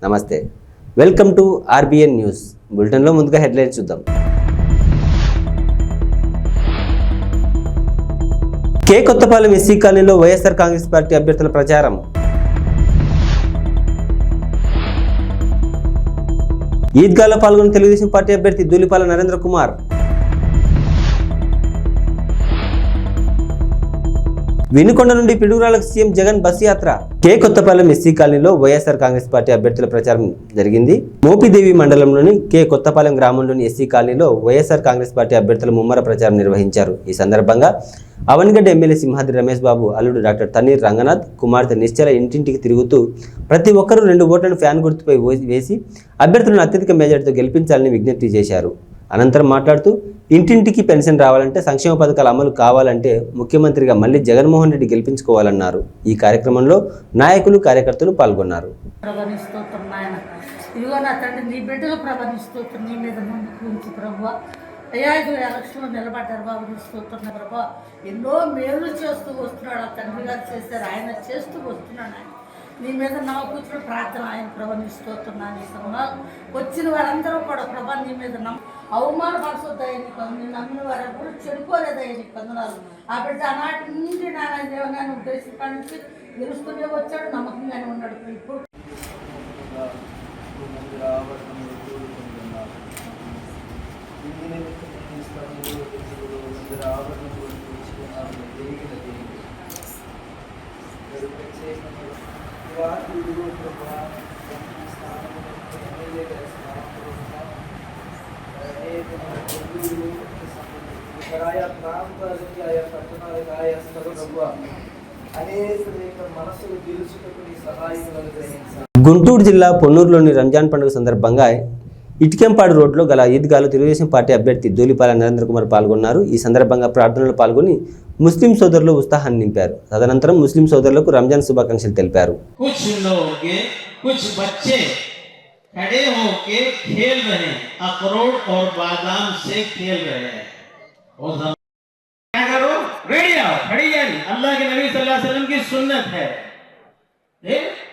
నమస్తే, welcome to RBN news. బులెటిన్లో ముందుగా హెడ్లైన్స్ చూద్దాం. కే కొత్తపాలెం ఎస్సీ కాలనీలో వైఎస్ఆర్ కాంగ్రెస్ పార్టీ అభ్యర్థుల ప్రచారం. ఈద్గాలో పాల్గొన్న తెలుగుదేశం పార్టీ అభ్యర్థి ధూళిపాల నరేంద్ర కుమార్. వినుకొండ నుండి పిడుగురాలకు సీఎం జగన్ బస్ యాత్ర. కే కొత్తపాలెం ఎస్సీ కాలనీలో వైఎస్ఆర్ కాంగ్రెస్ పార్టీ అభ్యర్థుల ప్రచారం జరిగింది. మోపిదేవి మండలంలోని కే కొత్తపాలెం గ్రామంలోని ఎస్సీ కాలనీలో వైఎస్ఆర్ కాంగ్రెస్ పార్టీ అభ్యర్థుల ముమ్మర ప్రచారం నిర్వహించారు. ఈ సందర్భంగా అవనిగడ్డ ఎమ్మెల్యే సింహాద్రి రమేష్ బాబు అల్లుడు డాక్టర్ తన్నీర్ రంగనాథ్ కుమార్తె నిశ్చల ఇంటింటికి తిరుగుతూ ప్రతి ఒక్కరూ 2 ఓట్లను ఫ్యాన్ గుర్తుపై వేసి అభ్యర్థులను అత్యధిక మెజార్టీతో గెలిపించాలని విజ్ఞప్తి చేశారు. అనంతరం మాట్లాడుతూ ఇంటింటికి పెన్షన్ రావాలంటే, సంక్షేమ పథకాల అమలు కావాలంటే ముఖ్యమంత్రిగా మళ్ళీ జగన్మోహన్ రెడ్డి గెలిపించుకోవాలన్నారు. ఈ కార్యక్రమంలో నాయకులు, కార్యకర్తలు పాల్గొన్నారు. ఎలక్షన్లో నిలబడ్డారు బాబు, తీసుకుంటున్న ప్రభా ఎన్నో మేలు చేస్తూ వస్తున్నాడు. ఆ తండ్రి గారు చేశారు, ఆయన చేస్తూ వస్తున్నాడు. ఆయన నీ మీద కూర్చుని ప్రార్థన ఆయన ప్రభా నిస్తుతున్నాను. ఈ సమయంలో వచ్చిన వారందరూ కూడా ప్రభా నీ మీద అవమానపరచొద్దయ్య, నీ నమ్మిన వారు ఎప్పుడు చెడిపోలేదయ్య, నీ వందనాలు. ఆ బిడ్డ ఆనాటి నుండి నాన్న దేవనాన్ని ఉద్దేశం కాడి నుంచి గెలుస్తూనే వచ్చాడు, నమ్మకంగానే ఉన్నాడు. ఇప్పుడు గుంటూరు జిల్లా పొన్నూరులోని రంజాన్ పండుగ సందర్భంగా ఇటికెంపాడు రోడ్లో గల ఈద్గాలో తెలుగుదేశం పార్టీ అభ్యర్థి ధూళిపాల నరేంద్ర కుమార్ పాల్గొన్నారు. ఈ సందర్భంగా ప్రార్థనలో పాల్గొని ముస్లిం సోదరులు ఉత్సాహాన్ని నింపారు. తదనంతరం ముస్లిం సోదరులకు రంజాన్ శుభాకాంక్షలు తెలిపారు. खड़े होके खेल रहे हैं, अखरोट और बादाम से खेल रहे हैं। और क्या करो, रेडी आओ, खड़ी जानी। अल्लाह के नबी सल्लल्लाहु अलैहि वसल्लम की सुन्नत है।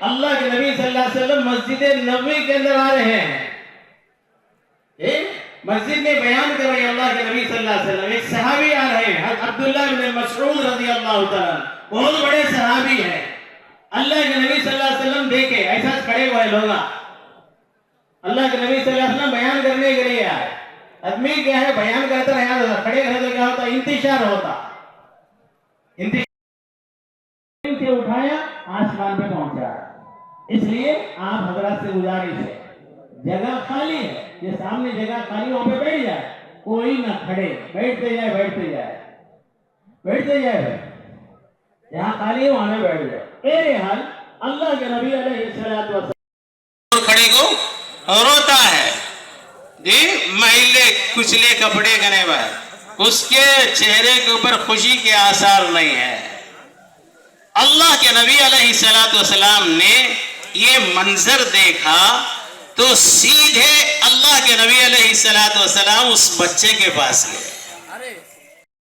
अल्लाह के नबी सल्लल्लाहु अलैहि वसल्लम मस्जिद नबवी के अंदर आ रहे हैं। मस्जिद में बयान कर रहे हैं अल्लाह के नबी सल्लल्लाहु अलैहि वसल्लम। एक सहाबी आ रहे हैं, अब्दुल्लाह बिन मसऊद रज़ियल्लाहु ताला, बहुत बड़े सहाबी हैं। अल्लाह के नबी सल्लल्लाहु अलैहि वसल्लम देखे ऐसा खड़े हुए लोग, अल्लाह के नबी सल्लल्लाहु अलैहि वसल्लम बयान करने के लिए आए। आदमी क्या है, बयान करता रहा, खड़े रहते क्या होता, इंतजार होता। से उठाया आसमान पे पहुंचा। इसलिए आप हजरत से गुजारिश है, जगह खाली है, ये सामने जगह खाली, वहां पे बैठ जाए, कोई ना खड़े, बैठते जाए बैठते जाए बैठते जाए, जहां खाली है वहां पे बैठ जाए। मेरे हाल अल्लाह के नबी अलैहिस्सलातु वस्सलाम खड़े को रोता है, जी मैले कुचले कपड़े गने पर, उसके चेहरे के ऊपर खुशी के आसार नहीं है। अल्लाह के नबी अलैहिस्सलातु वस्सलाम ने ये मंजर देखा तो सीधे अल्लाह के नबी अलैहिस्सलातु वस्सलाम उस बच्चे के पास गए।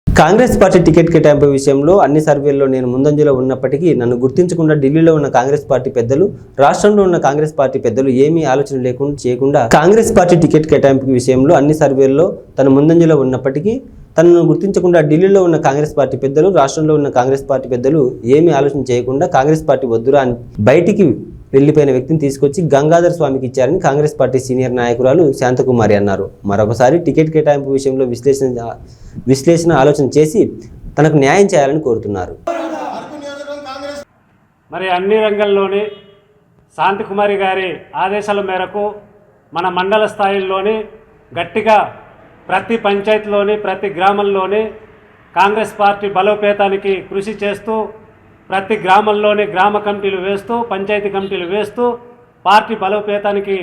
కాంగ్రెస్ పార్టీ టికెట్ కేటాయింపు విషయంలో అన్ని సర్వేల్లో నేను ముందంజలో ఉన్నప్పటికీ నన్ను గుర్తించకుండా ఢిల్లీలో ఉన్న కాంగ్రెస్ పార్టీ పెద్దలు, రాష్ట్రంలో ఉన్న కాంగ్రెస్ పార్టీ పెద్దలు ఏమీ ఆలోచన చేయకుండా కాంగ్రెస్ పార్టీ టికెట్ కేటాయింపు విషయంలో అన్ని సర్వేల్లో తను ముందంజలో ఉన్నప్పటికీ తనను గుర్తించకుండా ఢిల్లీలో ఉన్న కాంగ్రెస్ పార్టీ పెద్దలు, రాష్ట్రంలో ఉన్న కాంగ్రెస్ పార్టీ పెద్దలు ఏమీ ఆలోచన చేయకుండా కాంగ్రెస్ పార్టీ వద్దురా అని బయటికి వెళ్లిపోయిన వ్యక్తిని తీసుకొచ్చి గంగాధర్ స్వామికి ఇచ్చారని కాంగ్రెస్ పార్టీ సీనియర్ నాయకురాలు శాంతకుమారి అన్నారు. మరొకసారి టికెట్ కేటాయింపు విషయంలో విశ్లేషణ ఆలోచన చేసి తనకు న్యాయం చేయాలని కోరుతున్నారు. మరి అన్ని రంగాల్లోని శాంతకుమారి గారి ఆదేశాల మేరకు మన మండల స్థాయిల్లోని గట్టిగా ప్రతి పంచాయతీలోని ప్రతి గ్రామంలోని కాంగ్రెస్ పార్టీ బలోపేతానికి కృషి చేస్తూ ప్రతి గ్రామంలోని గ్రామ కమిటీలు వేస్తూ, పంచాయతీ కమిటీలు వేస్తూ పార్టీ బలోపేతానికి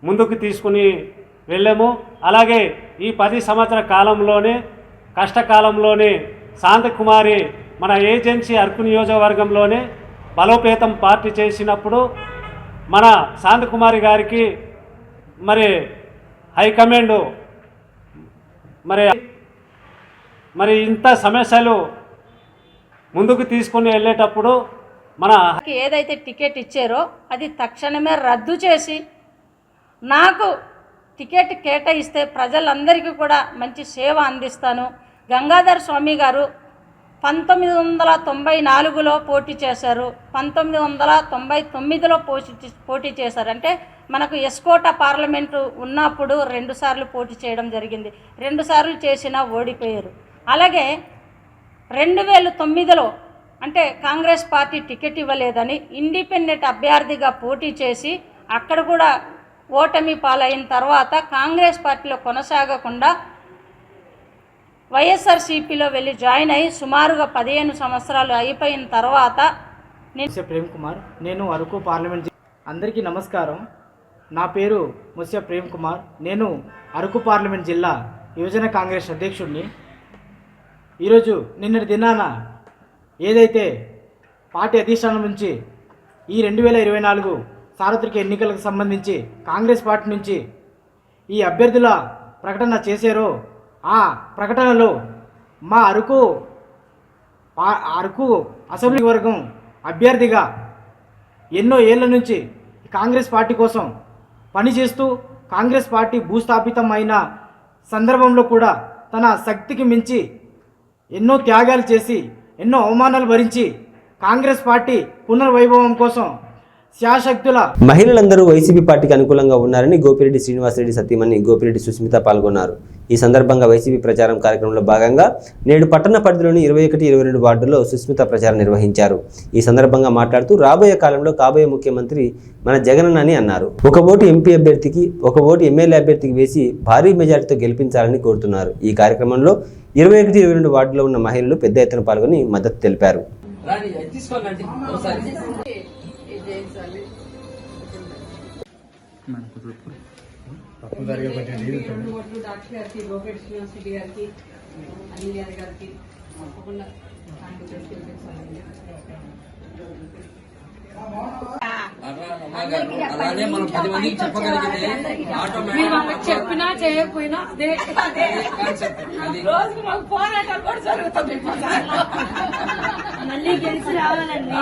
ముందుకు తీసుకుని వెళ్ళాము. అలాగే ఈ 10 సంవత్సరాల కాలంలోనే కష్టకాలంలోనే శాంతకుమారి మన ఏజెన్సీ అరకు నియోజకవర్గంలోనే బలోపేతం పార్టీ చేసినప్పుడు మన శాంతకుమారి గారికి మరి హైకమాండ్ మరి ఇంత సమస్యలు ముందుకు తీసుకుని వెళ్ళేటప్పుడు మన ఏదైతే టికెట్ ఇచ్చారో అది తక్షణమే రద్దు చేసి నాకు టికెట్ కేటాయిస్తే ప్రజలందరికీ కూడా మంచి సేవ అందిస్తాను. గంగాధర్ స్వామి గారు 1994లో పోటీ చేశారు, 1999లో పోటీ చేశారు. అంటే మనకు ఎస్కోట పార్లమెంటు ఉన్నప్పుడు 2 సార్లు పోటీ చేయడం జరిగింది. 2 సార్లు చేసినా ఓడిపోయారు. అలాగే 2009లో అంటే కాంగ్రెస్ పార్టీ టికెట్ ఇవ్వలేదని ఇండిపెండెంట్ అభ్యర్థిగా పోటీ చేసి అక్కడ కూడా ఓటమి పాలైన తర్వాత కాంగ్రెస్ పార్టీలో కొనసాగకుండా వైఎస్ఆర్సీపీలో వెళ్ళి జాయిన్ అయ్యి సుమారుగా 15 సంవత్సరాలు అయిపోయిన తర్వాత ముస్య ప్రేమ్ కుమార్, నేను అరకు పార్లమెంట్. అందరికీ నమస్కారం. నా పేరు ముస్య ప్రేమ్ కుమార్. నేను అరకు పార్లమెంట్ జిల్లా యువజన కాంగ్రెస్ అధ్యక్షుడిని. ఈరోజు నిన్నటి దినాన ఏదైతే పార్టీ అధిష్టానం నుంచి ఈ 2024 సార్వత్రిక ఎన్నికలకు సంబంధించి కాంగ్రెస్ పార్టీ నుంచి ఈ అభ్యర్థుల ప్రకటన చేశారో ఆ ప్రకటనలో మా అరకు అసెంబ్లీ వర్గం అభ్యర్థిగా ఎన్నో ఏళ్ల నుంచి కాంగ్రెస్ పార్టీ కోసం పనిచేస్తూ కాంగ్రెస్ పార్టీ భూస్థాపితం అయిన సందర్భంలో కూడా తన శక్తికి మించి ఎన్నో త్యాగాలు చేసి ఎన్నో అవమానాలు భరించి కాంగ్రెస్ పార్టీ పునర్వైభవం కోసం శాశక్తుల మహిళలందరూ వైసీపీ పార్టీకి అనుకూలంగా ఉన్నారని గోపిరెడ్డి శ్రీనివాసరెడ్డి సతీమణి గోపిరెడ్డి సుస్మిత పాల్గొన్నారు. ఈ సందర్భంగా వైసీపీ ప్రచారం కార్యక్రమంలో భాగంగా నేడు పట్టణ పరిధిలోని 21, 22 వార్డుల్లో సుస్మిత ప్రచారం నిర్వహించారు. ఈ సందర్భంగా మాట్లాడుతూ రాబోయే కాలంలో కాబోయే ముఖ్యమంత్రి మన జగనన్న అని అన్నారు. 1 ఓటు ఎంపీ అభ్యర్థికి 1 ఓటు ఎమ్మెల్యే అభ్యర్థికి వేసి భారీ మెజారిటీతో గెలిపించాలని కోరుతున్నారు. ఈ కార్యక్రమంలో 21, 22 వార్డులో ఉన్న మహిళలు పెద్ద ఎత్తున పాల్గొని మద్దతు తెలిపారు. అలానే మనం 10 మందికి చెప్పగలిగితే చెప్పినా చేయకపోయినా రోజుకి మాకు పోరాటాలు కూడా జరుగుతుంది. మళ్ళీ గెలిచి రావాలండి.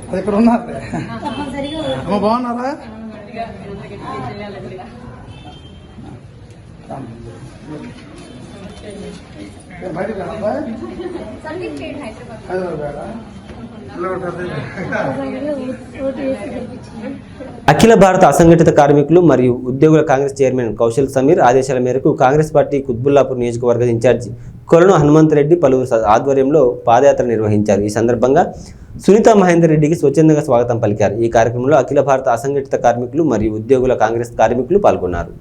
అది ఇక్కడ ఉన్నారు. బాగున్నారా? అఖిల భారత అసంఘటిత కార్మికులు మరియు ఉద్యోగుల కాంగ్రెస్ చైర్మన్ కౌశల్ సమీర్ ఆదేశాల మేరకు కాంగ్రెస్ పార్టీ కుత్బుల్లాపూర్ నియోజకవర్గ ఇన్ఛార్జి కొలను హనుమంతరెడ్డి పలువురు ఆధ్వర్యంలో పాదయాత్ర నిర్వహించారు. ఈ సందర్భంగా సునీతా మహేందర్ రెడ్డికి స్వచ్ఛందంగా స్వాగతం పలికారు. ఈ కార్యక్రమంలో అఖిల భారత అసంఘటిత కార్మికులు మరియు ఉద్యోగుల కాంగ్రెస్ కార్మికులు పాల్గొన్నారు.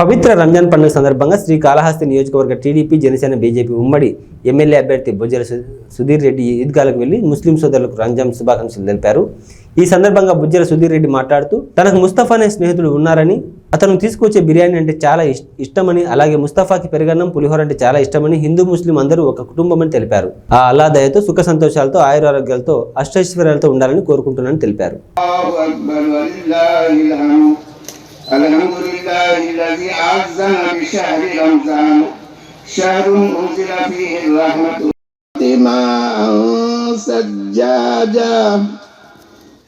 పవిత్ర రంజాన్ పండుగ సందర్భంగా శ్రీకాళహస్తి నియోజకవర్గ టీడీపీ జనసేన బీజేపీ ఉమ్మడి ఎమ్మెల్యే అభ్యర్థి బొజ్జల సుధీర్ రెడ్డి ఈద్గాలకు వెళ్లి ముస్లిం సోదరులకు రంజాన్ శుభాకాంక్షలు తెలిపారు. ఈ సందర్భంగా బొజ్జల సుధీర్ రెడ్డి మాట్లాడుతూ తనకు ముస్తఫా అనే స్నేహితుడు ఉన్నారని అతను తీసుకొచ్చే బిర్యానీ అంటే చాలా ఇష్టమని, అలాగే ముస్తఫాకి పెరుగన్నం పులిహోర అంటే చాలా ఇష్టమని హిందూ ముస్లిం అందరూ ఒక కుటుంబం అని తెలిపారు. ఆ అల్లా దయతో సుఖ సంతోషాలతో ఆయురారోగ్యాలతో అష్టైశ్వర్యాలతో ఉండాలని కోరుకుంటున్నానని తెలిపారు.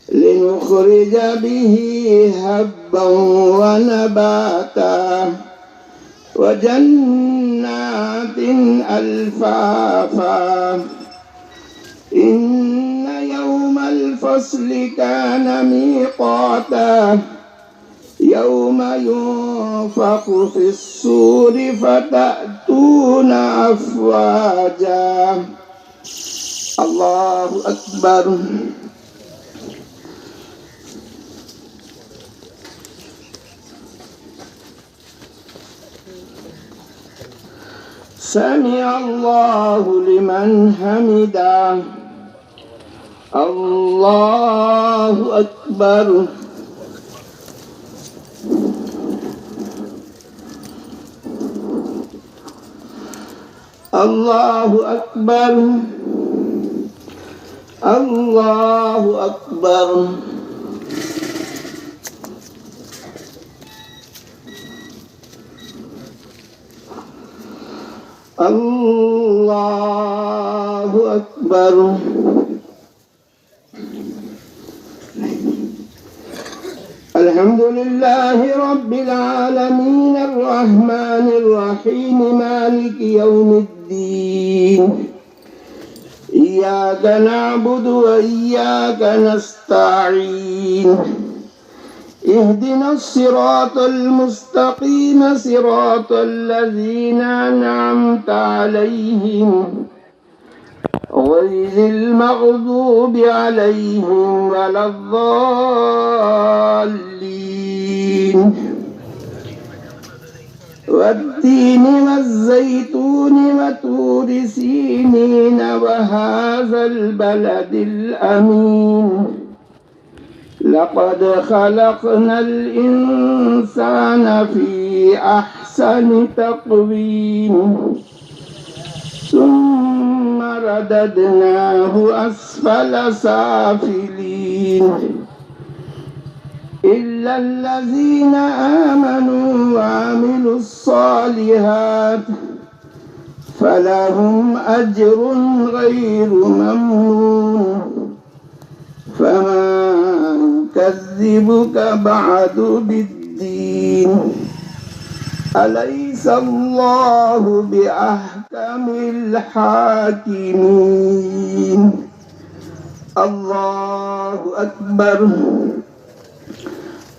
لنخرج به هبا ونباتا وجنات ألفافا إن يوم الفصل كان ميقاتا يوم ينفخ في الصور فتأتون أفواجا الله أكبر سمع الله لمن حمده الله أكبر الله أكبر الله أكبر الله أكبر الحمد لله رب العالمين الرحمن الرحيم مالك يوم الدين إياك نعبد وإياك نستعين اهدنا الصراط المستقيم صراط الذين أنعمت عليهم غير المغضوب عليهم ولا الضالين والتين والزيتون وطور سينين وهذا البلد الأمين لقد خلقنا الإنسان في أحسن تقويم ثم رددناه أسفل سافلين إلا الذين آمنوا وعملوا الصالحات فلهم أجر غير ممنون فما يكذبك بعد بالدين أليس الله بأحكم الحاكمين الله أكبر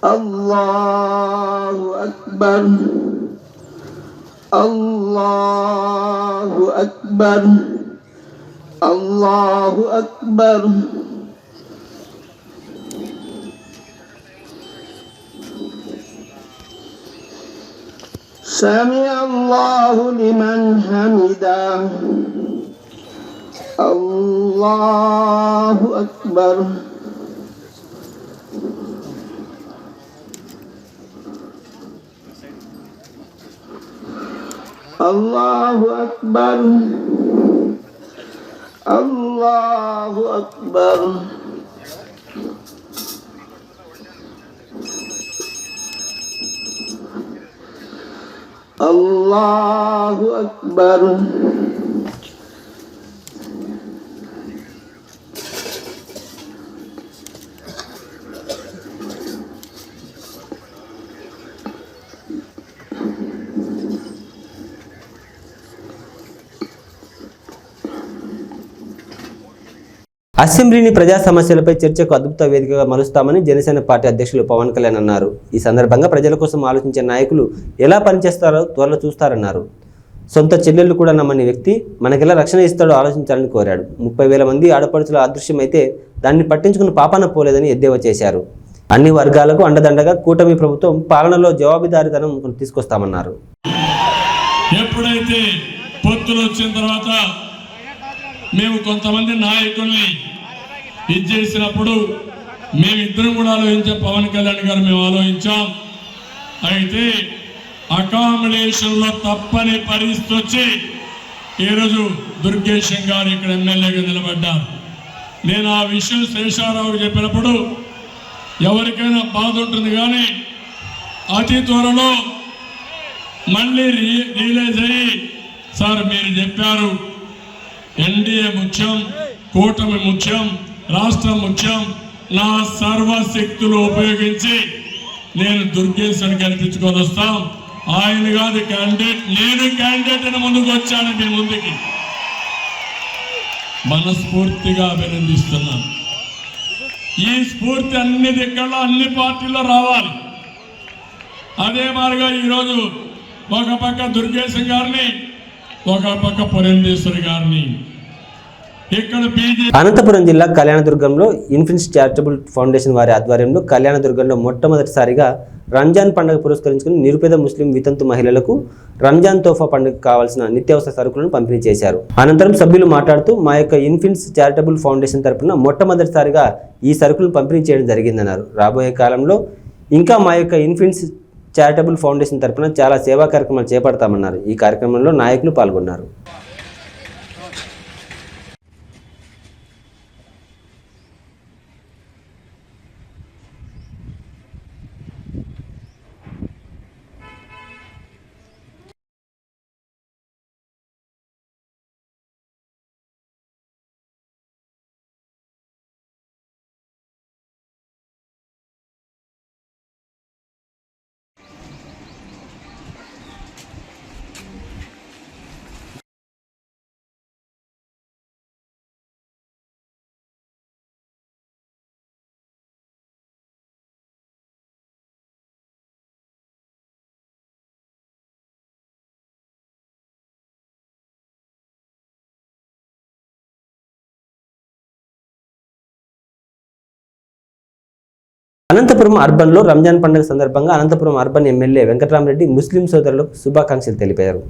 الله أكبر الله أكبر الله أكبر سمع الله لمن حمده الله أكبر الله أكبر الله أكبر الله أكبر అసెంబ్లీని ప్రజా సమస్యలపై చర్చకు అద్భుత వేదికగా మలుస్తామని జనసేన పార్టీ అధ్యక్షులు పవన్ కళ్యాణ్ అన్నారు. ఈ సందర్భంగా ప్రజల కోసం ఆలోచించే నాయకులు ఎలా పనిచేస్తారో త్వరలో చూస్తారన్నారు. సొంత చెల్లెళ్ళు కూడా నమ్మని వ్యక్తి మనకెలా రక్షణ ఇస్తాడో ఆలోచించాలని కోరాడు. 30,000 మంది ఆడపడుచుల అదృశ్యమైతే దాన్ని పట్టించుకుని పాపాన పోలేదని ఎద్దేవా చేశారు. అన్ని వర్గాలకు అండదండగా కూటమి ప్రభుత్వం పాలనలో జవాబుదారీతనం తీసుకొస్తామన్నారు. ఎప్పుడైతే పొత్తులు వచ్చిన తర్వాత మేము కొంతమంది నాయకుల్ని ఇచ్చేసినప్పుడు మేమిద్దరం కూడా ఆలోచించాం. పవన్ కళ్యాణ్ గారు మేము ఆలోచించాం. అయితే అకామిడేషన్లో తప్పని పరిస్థితి వచ్చి ఈరోజు దుర్గేశం గారు ఇక్కడ ఎమ్మెల్యేగా నిలబడ్డారు. నేను ఆ విషయం శేషారావుకి చెప్పినప్పుడు ఎవరికైనా బాధ ఉంటుంది, కానీ అతి త్వరలో మళ్ళీ రియలైజ్ అయ్యి, సార్ మీరు చెప్పారు ఎన్డీఏ ముఖ్యం, కూటమి ముఖ్యం, రాష్ట్రం ముఖ్యం, నా సర్వశక్తులు ఉపయోగించి నేను దుర్గేశన్ గెలిపించుకొని వస్తాం. ఆయన కాదు క్యాండిడేట్, నేను క్యాండిడేట్ అని ముందుకు వచ్చాను. మీ ముందుకి మనస్ఫూర్తిగా అభినందిస్తున్నాను. ఈ స్ఫూర్తి అన్ని దిక్కల్లో అన్ని పార్టీల్లో రావాలి. అదే మాదిరిగా ఈరోజు ఒక పక్క దుర్గేశం గారిని, ఒక పక్క పురంధేశ్వరి గారిని ఇక్కడ అనంతపురం జిల్లా కళ్యాణదుర్గంలో ఇన్ఫినిట్స్ చారిటబుల్ ఫౌండేషన్ వారి ఆధ్వర్యంలో కళ్యాణదుర్గంలో మొట్టమొదటిసారిగా రంజాన్ పండుగ పురస్కరించుకుని నిరుపేద ముస్లిం వితంతు మహిళలకు రంజాన్ తోఫా పండుగకు కావాల్సిన నిత్యావసర సరుకులను పంపిణీ చేశారు. అనంతరం సభ్యులు మాట్లాడుతూ మా యొక్క ఇన్ఫినిట్స్ చారిటబుల్ ఫౌండేషన్ తరఫున మొట్టమొదటిసారిగా ఈ సరుకులను పంపిణీ చేయడం జరిగిందన్నారు. రాబోయే కాలంలో ఇంకా మా యొక్క ఇన్ఫినిట్స్ చారిటబుల్ ఫౌండేషన్ తరఫున చాలా సేవా కార్యక్రమాలు చేపడతామన్నారు. ఈ కార్యక్రమంలో నాయకులు పాల్గొన్నారు. అనంతపురం అర్బన్లో రంజాన్ పండుగ సందర్భంగా అనంతపురం అర్బన్ ఎమ్మెల్యే వెంకటరామరెడ్డి ముస్లిం సోదరులకు శుభాకాంక్షలు తెలిపారు.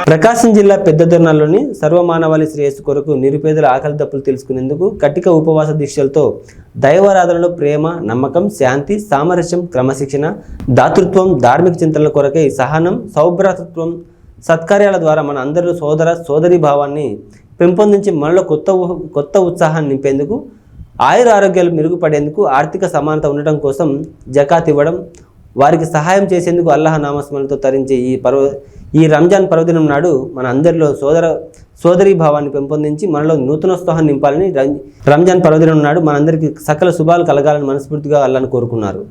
ప్రకాశం జిల్లా పెద్దదొర్నాల్లోని సర్వమానవాళి శ్రేయస్సు కొరకు నిరుపేదల ఆకలి దప్పులు తెలుసుకునేందుకు కటిక ఉపవాస దీక్షలతో దైవారాధనలో ప్రేమ, నమ్మకం, శాంతి, సామరస్యం, క్రమశిక్షణ, దాతృత్వం, ధార్మిక చింతనల కొరకై సహనం, సౌభ్రాతృత్వం, సత్కార్యాల ద్వారా మన అందరిలో సోదరీ భావాన్ని పెంపొందించి మనలో కొత్త ఉత్సాహాన్ని నింపేందుకు, ఆయుర ఆరోగ్యాలు మెరుగుపడేందుకు, ఆర్థిక సమానత ఉండటం కోసం జకాత్ ఇవ్వడం, వారికి సహాయం చేసేందుకు అల్లాహ్ నామస్మరణతో తరించే ఈ రంజాన్ పర్వదినం నాడు మన అందరిలో సోదరీ భావాన్ని పెంపొందించి మనలో నూతనోత్సాహాన్ని నింపాలని రంజాన్ పర్వదినం నాడు మనందరికీ సకల శుభాలు కలగాలని మనస్ఫూర్తిగా అల్లాహ్ను కోరుకున్నారు.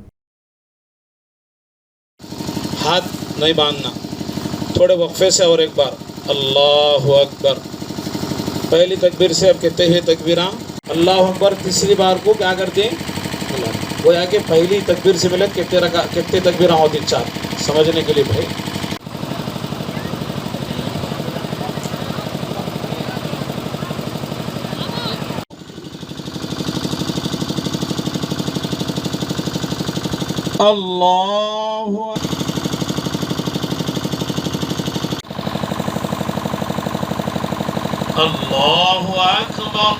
हाथ नहीं बांधना, थोड़े वक्फे से और एक बार अल्लाहु अकबर. पहली तकबीर से अब कहते हैं तकबीरा अल्लाहु अकबर. तीसरी बार को क्या करते हैं, वो आके पहली तकबीर से मिले कितने तकबीरा होती, 4 समझने के लिए भाई. अल्लाहु अल्लाहु अकबर.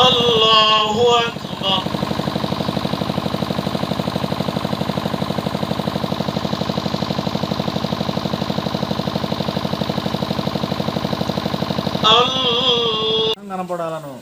अल्लाहु अकबर. కనపడాలను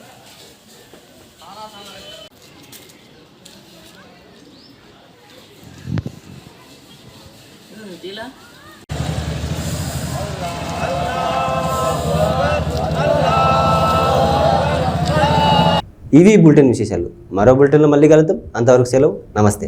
ఇవి బులెటిన్ విశేషాలు. మరో బులెటిన్లో మళ్ళీ కలుద్దాం. అంతవరకు సెలవు. నమస్తే.